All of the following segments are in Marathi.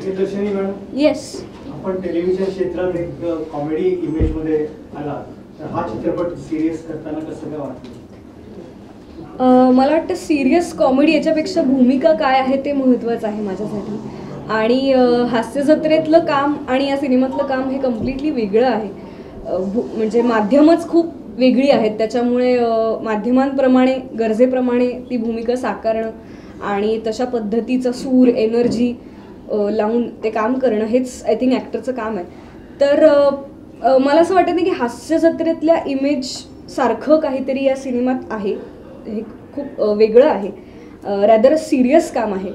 प्रियदर्शनी मॅडम, येस, आपण टेलिव्हिजन क्षेत्रात एक कॉमेडी इमेज मध्ये आला, तर हा चित्रपट सिरियस करताना कसं काय वाटतं? मला वाटतं सिरियस कॉमेडी याच्यापेक्षा भूमिका काय आहे ते महत्त्वाचं आहे माझ्यासाठी. आणि हास्य जत्रेतलं काम आणि या सिनेमातलं काम हे कम्प्लिटली वेगळं आहे. म्हणजे माध्यमच खूप वेगळी आहेत, त्याच्यामुळे माध्यमांप्रमाणे गरजेप्रमाणे ती भूमिका साकारणं आणि तशा पद्धतीचा सूर एनर्जी लावून ते काम करणं हेच आय थिंक ॲक्टरचं काम आहे. तर मला असं वाटत नाही की हास्य जत्रेतल्या इमेज सारखं काहीतरी या सिनेमात आहे. हे खूप वेगळं आहे, रॅदर सिरियस काम आहे.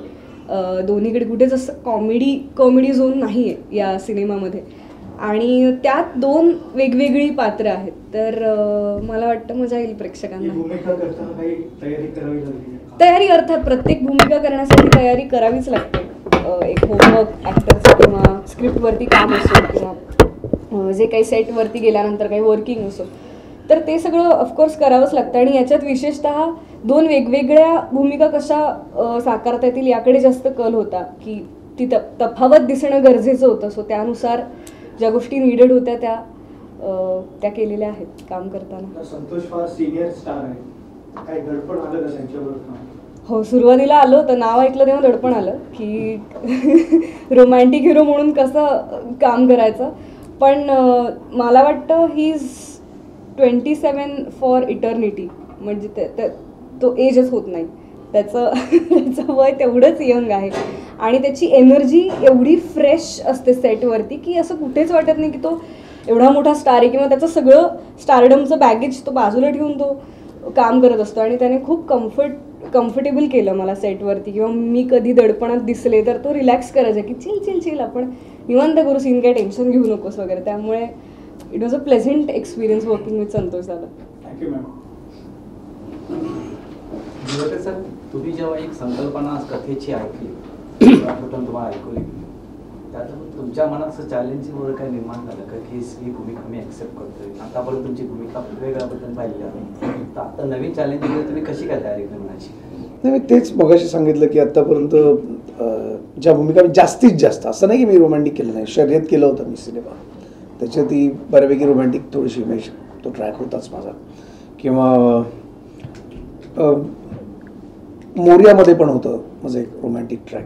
दोन्हीकडे कुठेच असं कॉमेडी झोन नाही आहे या सिनेमामध्ये. आणि त्यात दोन वेगवेगळी पात्र आहेत. तर मला वाटतं मजा येईल प्रेक्षकांना. भूमिका करताना काही तयारी करावी लागली? तयारी अर्थात प्रत्येक भूमिका करण्यासाठी तयारी करावीच लागते. एक होमवर्क ॲक्टरचं किंवा स्क्रिप्टवरती काम असो किंवा जे काही सेटवरती गेल्यानंतर काही वर्किंग असो, तर ते सगळं ऑफकोर्स करावंच लागतं. आणि याच्यात विशेषतः दोन वेगवेगळ्या भूमिका कशा साकारता येतील याकडे जास्त कल होता, की ती तफावत दिसणं गरजेचं होतं. सो त्यानुसार ज्या गोष्टी निडेड होत्या त्या केलेल्या आहेत काम करताना. संतोष फार सिनियर स्टार आहे, काही दडपण आलं का त्यांच्याबरोबर? हो, सुरुवातीला आलं होतं. नाव ऐकलं तेव्हा दडपण आलं की रोमॅन्टिक हिरो म्हणून कसं काम करायचं. पण मला वाटतं ही इज 27 फॉर इटर्निटी. म्हणजे तो एजच होत नाही त्याचं वय तेवढंच यंग आहे. आणि त्याची एनर्जी एवढी फ्रेश असते सेटवरती की असं कुठेच वाटत नाही की तो एवढा मोठा स्टार आहे किंवा त्याचं सगळं स्टारडमचं बॅगेज तो बाजूला ठेवून तो काम करत असतो. आणि त्याने खूप कम्फर्टेबल केलं मला सेटवरती. किंवा मी कधी दडपणात दिसले तर तो रिलॅक्स करायचा की चिल आपण निवांत करू, सीन काही टेन्शन घेऊ नकोस वगैरे. त्यामुळे it was a pleasant experience working with Santosh dada. Thank you ma'am. Sir, तुम्ही जेव्हा एक संकल्पना कथेची ऐकली कुठून तुम्हाला ऐकवली, त्यात तुमच्या मनात असं चॅलेंजिंग वगैरे काही निर्माण झालं का की ही भूमिका मी ॲक्सेप्ट करतोय? आतापर्यंत तुमची भूमिका वेगवेगळ्या पद्धतीने पाहिली आहे, तर आता नवीन चॅलेंजिंग तुम्ही कशी काय तयारी करण्याची? नाही, मी तेच मगाशी सांगितलं की आत्तापर्यंत ज्या भूमिका मी जास्तीत जास्त, असं नाही की मी रोमॅन्टिक केलं नाही, शर्यत केलं होतं मी सिनेमा, त्याच्यात ती बऱ्यापैकी रोमॅन्टिक थोडीशी इमेज तो ट्रॅक होताच माझा. किंवा मोर्यामध्ये पण होतं माझं एक रोमॅन्टिक ट्रॅक,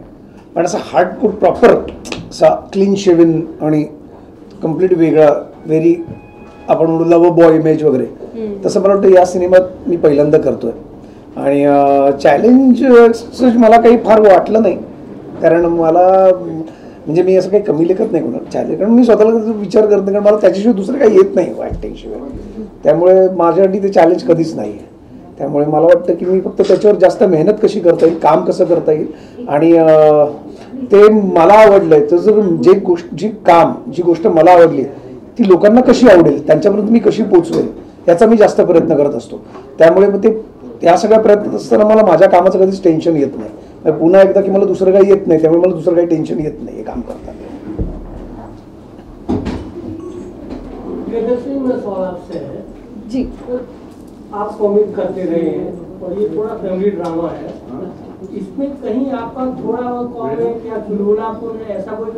पण असा हार्डकोर प्रॉपर असा क्लीन शेविन आणि कम्प्लीट वेगळा व्हेरी आपण म्हणू लव्ह बॉय इमेज वगैरे, तसं मला वाटतं या सिनेमात मी पहिल्यांदा करतोय. आणि चॅलेंज मला काही फार वाटलं नाही, कारण मला म्हणजे मी असं काही कमी लेखत नाही कोणाला चॅलेंज, कारण मी स्वतःला विचार करत नाही, कारण मला त्याच्याशिवाय दुसरं काही येत नाही ॲक्टिंगशिवाय. त्यामुळे माझ्यासाठी ते चॅलेंज कधीच नाही आहे. त्यामुळे मला वाटतं की मी फक्त त्याच्यावर जास्त मेहनत कशी करता येईल, काम कसं करता येईल, आणि ते मला आवडलं आहे तर जर जी गोष्ट मला आवडली ती लोकांना कशी आवडेल, त्यांच्यापर्यंत मी कशी पोचवेल याचा मी जास्त प्रयत्न करत असतो. त्यामुळे मग त्या सगळ्या प्रयत्नात असताना मला माझ्या कामाचं कधीच टेन्शन येत नाही. पुन्हा एकदा की मला दुसरं काही येत नाही, त्यामुळे मला दुसरं काही टेन्शन येत नाही हे काम करताना. जी, आप कॉमिक करते रहे हैं और ये थोड़ा फैमिली ड्रामा है, इसमें कहीं आपका थोड़ा कॉमिक या चुलबुलापन ऐसा कोई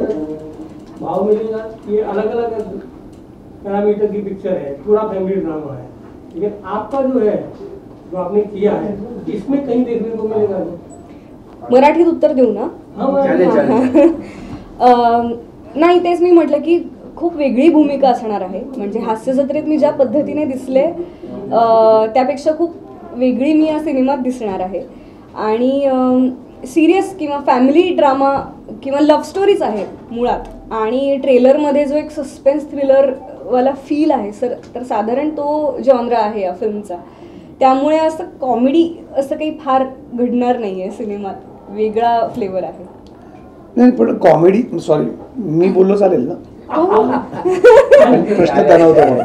भाव मिलेगा? ये अलग अलग पैरामीटर की पिक्चर है, पूरा फैमिली ड्रामा है, लेकिन आपका जो है जो आपने किया है इसमें कहीं देखने को मिलेगा? मराठीत उत्तर देऊ ना? नाही, तेच मी म्हटलं की खूप वेगळी भूमिका असणार आहे. म्हणजे हास्य जत्रेत मी ज्या पद्धतीने दिसले त्यापेक्षा खूप वेगळी मी या सिनेमात दिसणार आहे. आणि सिरियस किंवा फॅमिली ड्रामा किंवा लव्ह स्टोरीज आहे मुळात. आणि ट्रेलरमध्ये जो एक सस्पेन्स थ्रिलरवाला फील आहे सर, तर साधारण तो जॉनरा आहे या फिल्मचा. त्यामुळे असं कॉमेडी असं काही फार घडणार नाही आहे सिनेमात, वेगळा फ्लेवर आहे. नाही, पण कॉमेडी, सॉरी मी बोललो चालेल ना? प्रश्न त्यांना होता म्हणून.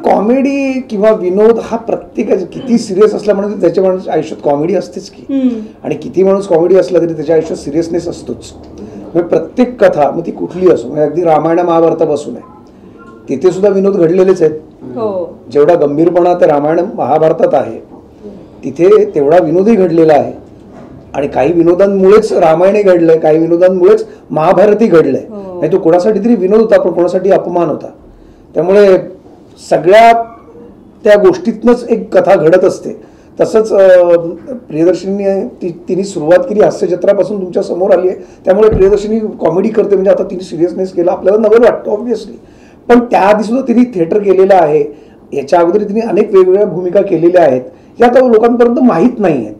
कॉमेडी किंवा विनोद हा प्रत्येकाचा किती सिरियस असला म्हणून त्याच्या माणूस आयुष्यात कॉमेडी असतेच की, आणि किती माणूस कॉमेडी असला तरी त्याच्या आयुष्यात सिरियसनेस असतोच. प्रत्येक कथा मग ती कुठली असो, म्हणजे अगदी रामायण महाभारतापासून आहे तिथे सुद्धा विनोद घडलेलेच आहेत. जेवढा गंभीरपणा त्या रामायण महाभारतात आहे तिथे तेवढा विनोदही घडलेला आहे. आणि काही विनोदांमुळेच रामायणे घडलंय, काही विनोदांमुळेच महाभारतही घडलंय. नाही तो कोणासाठी तरी विनोद होता, पण कोणासाठी अपमान होता. त्यामुळे सगळ्या त्या गोष्टीतनंच एक कथा घडत असते. तसंच प्रियदर्शनीने तिने सुरुवात केली हास्यजत्रापासून तुमच्या समोर आली आहे. त्यामुळे प्रियदर्शनी कॉमेडी करते म्हणजे आता तिने सिरियसनेस केला आपल्याला नवल वाटतं ऑब्व्हियसली. पण त्याआधी सुद्धा तिने थिएटर केलेलं आहे. याच्या अगोदर तिने अनेक वेगवेगळ्या भूमिका केलेल्या आहेत, या आता लोकांपर्यंत माहीत नाही आहेत.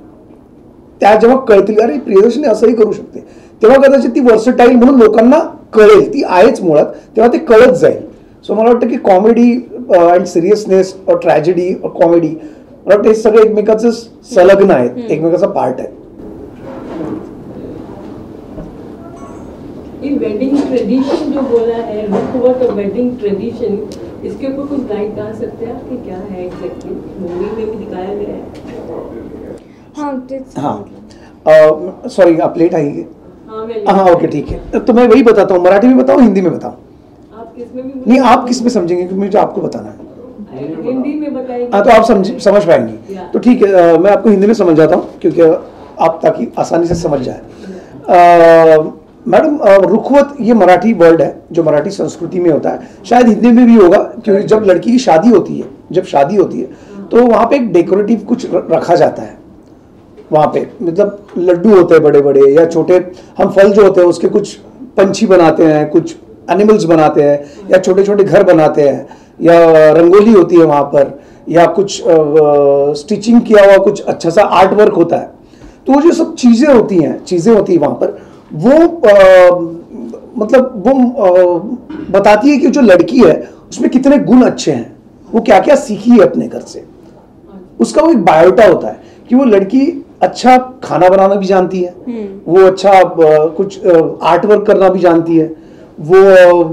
त्या जेव्हा कळतील अरे प्रियदर्शनी असंही करू शकते, तेव्हा कदाचित ती वर्सटाईल म्हणून लोकांना कळेल. ती आहेच मुळात, तेव्हा ते कळत जाईल. सो मला वाटतं की कॉमेडी अँड सिरियसनेस और ट्रॅजेडी और कॉमेडी मला वाटतं हे सगळे एकमेकाचं संलग्न आहेत, एकमेकाचा पार्ट आहे. इन वेडिंग ट्रेडिशन जो बोला है, रुखवत और वेडिंग ट्रेडिशन, इसके ऊपर कुछ गाइड कर सकते हैं कि क्या है एग्जैक्टली? मूवी में भी दिखाया गया है. हाँ तेच. हाँ सॉरी आप लेट आएंगे. हाँ ओके ठीक है. तो मैं वही बताता हूँ, मराठी में बताऊँ हिंदी में बताऊँ? आप किसमें भी नहीं आप किस में समझेंगे क्योंकि मुझे आपको बताना है. हिंदी में बताइए. हाँ तो आप समझ पाएंगी. तो ठीक है मैं आपको हिंदी में समझाता हूँ क्योंकि आप ताकि आसानी से समझ जाए. मैडम रुखवत ये मराठी वर्ड है जो मराठी संस्कृति में होता है. शायद हिंदी में भी होगा क्योंकि जब लड़की की शादी होती है तो वहाँ पे एक डेकोरेटिव कुछ रखा जाता है. वहाँ पे मतलब लड्डू होते हैं बड़े बड़े या छोटे, हम फल जो होते हैं उसके कुछ पंछी बनाते हैं, कुछ एनिमल्स बनाते हैं, या छोटे छोटे घर बनाते हैं, या रंगोली होती है वहाँ पर, या कुछ स्टिचिंग किया हुआ कुछ अच्छा सा आर्ट वर्क होता है. तो वो जो सब चीज़ें होती हैं वहाँ पर वो मतलब वो बताती है कि जो लड़की है उसमें कितने गुण अच्छे हैं, वो क्या क्या सीखी है अपने घर से. उसका वो एक बायोटा होता है कि वो लड़की अच्छा खाना बनाना भी जानती है, वो अच्छा कुछ आर्ट वर्क करना भी जानती है, वो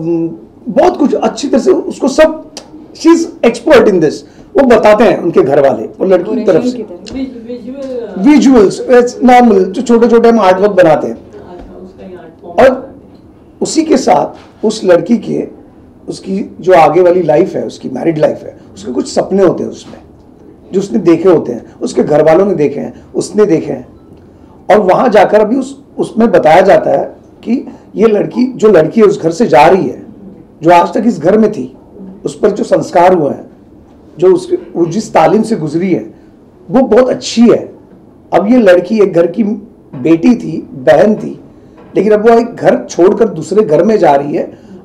बहुत कुछ अच्छी तरह से उसको सब शी इज एक्सपर्ट इन दिस. वो बताते हैं उनके घर वाले और लड़की की तरफ से विजुअल्स नॉर्मल जो छोटे छोटे हम आर्ट वर्क बनाते हैं. और उसी के साथ उस लड़की के उसकी जो आगे वाली लाइफ है, उसकी मैरिड लाइफ है, उसके कुछ सपने होते हैं उसमें जो उसने देखे होते हैं, उसके घर वालों ने देखे हैं, उसने देखे हैं. और वहां जाकर अभी उसमें बताया जाता है कि ये लड़की जो लड़की है उस घर से जा रही है, जो आज तक इस घर में थी, उस पर जो संस्कार हुए हैं, जो जिस तालीम से गुजरी है वो बहुत अच्छी है. अब ये लड़की एक घर की बेटी थी, बहन थी, लेकिन अब वो एक घर छोड़कर दूसरे घर में जा रही है.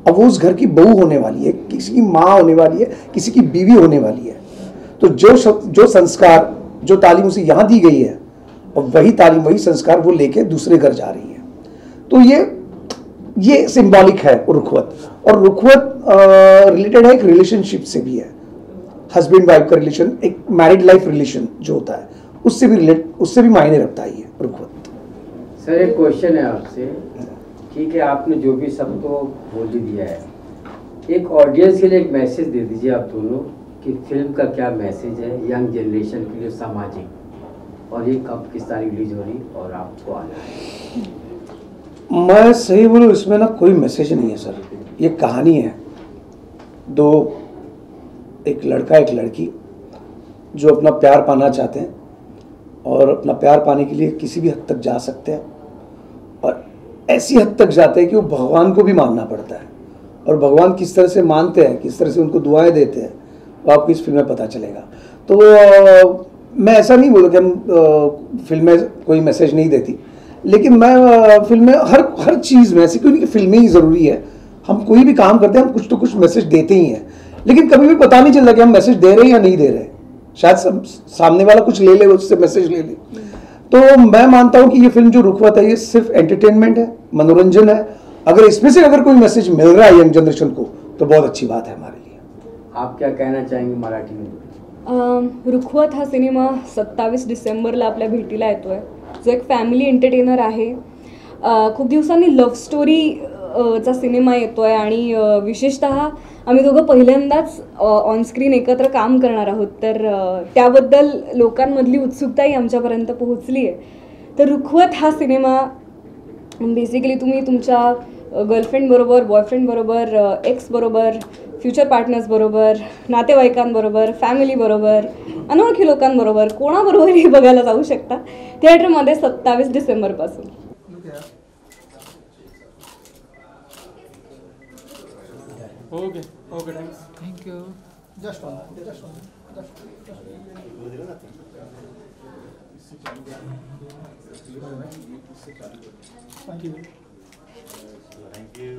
अब वो उस घर की बहू होने वाली है, किसी की माँ होने वाली है, किसी की बीवी होने वाली है. तो जो संस्कार जो तालीम उसे यहाँ दी गई है और वही तालीम वही संस्कार वो लेके दूसरे घर जा रही है. तो ये सिंबॉलिक है रुखवत. और रुखवत रिलेटेड है एक रिलेशनशिप से भी है, हस्बैंड वाइफ का रिलेशन, एक मैरिड लाइफ रिलेशन जो होता है उससे भी मायने रखता है ये रुखवत. सर एक क्वेश्चन है आपसे. ठीक है आपने जो भी सबको बोल ही दिया है, एक ऑडियंस के लिए एक मैसेज दे दीजिए आप दोनों कि फिल्म का क्या मैसेज है यंग जनरेशन के लिए सामाजिक, और ये कब किस तारीख रिलीज हो रही और आपको आना है. मैं सही बोलूँ इसमें ना कोई मैसेज नहीं है सर. ये कहानी है दो, एक लड़का एक लड़की जो अपना प्यार पाना चाहते हैं और अपना प्यार पाने के लिए किसी भी हद तक जा सकते हैं, और ऐसी हद तक जाते हैं कि वो भगवान को भी मानना पड़ता है. और भगवान किस तरह से मानते हैं, किस तरह से उनको दुआएं देते हैं, वो आपको इस फिल्म में पता चलेगा. तो मैं ऐसा नहीं बोलूँ कि हम फिल्म में कोई मैसेज नहीं देती, लेकिन मैं फिल्म में हर चीज़ में, ऐसी क्यों नहीं कि फिल्में ही ज़रूरी है, हम कोई भी काम करते हैं हम कुछ तो कुछ मैसेज देते ही हैं. लेकिन कभी भी पता नहीं चलता कि हम मैसेज दे रहे हैं या नहीं दे रहे. शायद सामने वाला कुछ ले ले, उससे मैसेज ले ले. तो मैं मानता हूँ कि ये फिल्म जो रुखवत है ये सिर्फ एंटरटेनमेंट है, मनोरंजन है. अगर इसमें से अगर कोई मैसेज मिल रहा है यंग जनरेशन को तो बहुत अच्छी बात है हमारे लिए. आप क्या कहना चाहेंगे मराठी में? रुखवत हा सिनेमा 27 डिसेंबरला आपल्या भेटीला येतो आहे, जो एक फॅमिली एंटरटेनर आहे. खूप दिवसांनी लव्ह स्टोरी चा सिनेमा येतो आहे आणि विशेषतः आम्ही दोघं पहिल्यांदाच ऑनस्क्रीन एकत्र काम करणार आहोत, तर त्याबद्दल लोकांमधली उत्सुकताही आमच्यापर्यंत पोहोचली आहे. तर रुखवत हा सिनेमा बेसिकली तुम्ही तुमच्या गर्लफ्रेंडबरोबर, बॉयफ्रेंडबरोबर, एक्सबरोबर, फ्युचर पार्टनर्सबरोबर, नातेवाईकांबरोबर, फॅमिलीबरोबर, अनोळखी लोकांबरोबर, कोणाबरोबरही बघायला जाऊ शकता थिएटरमध्ये 27 डिसेंबरपासून. Okay thank you. Just on thank you.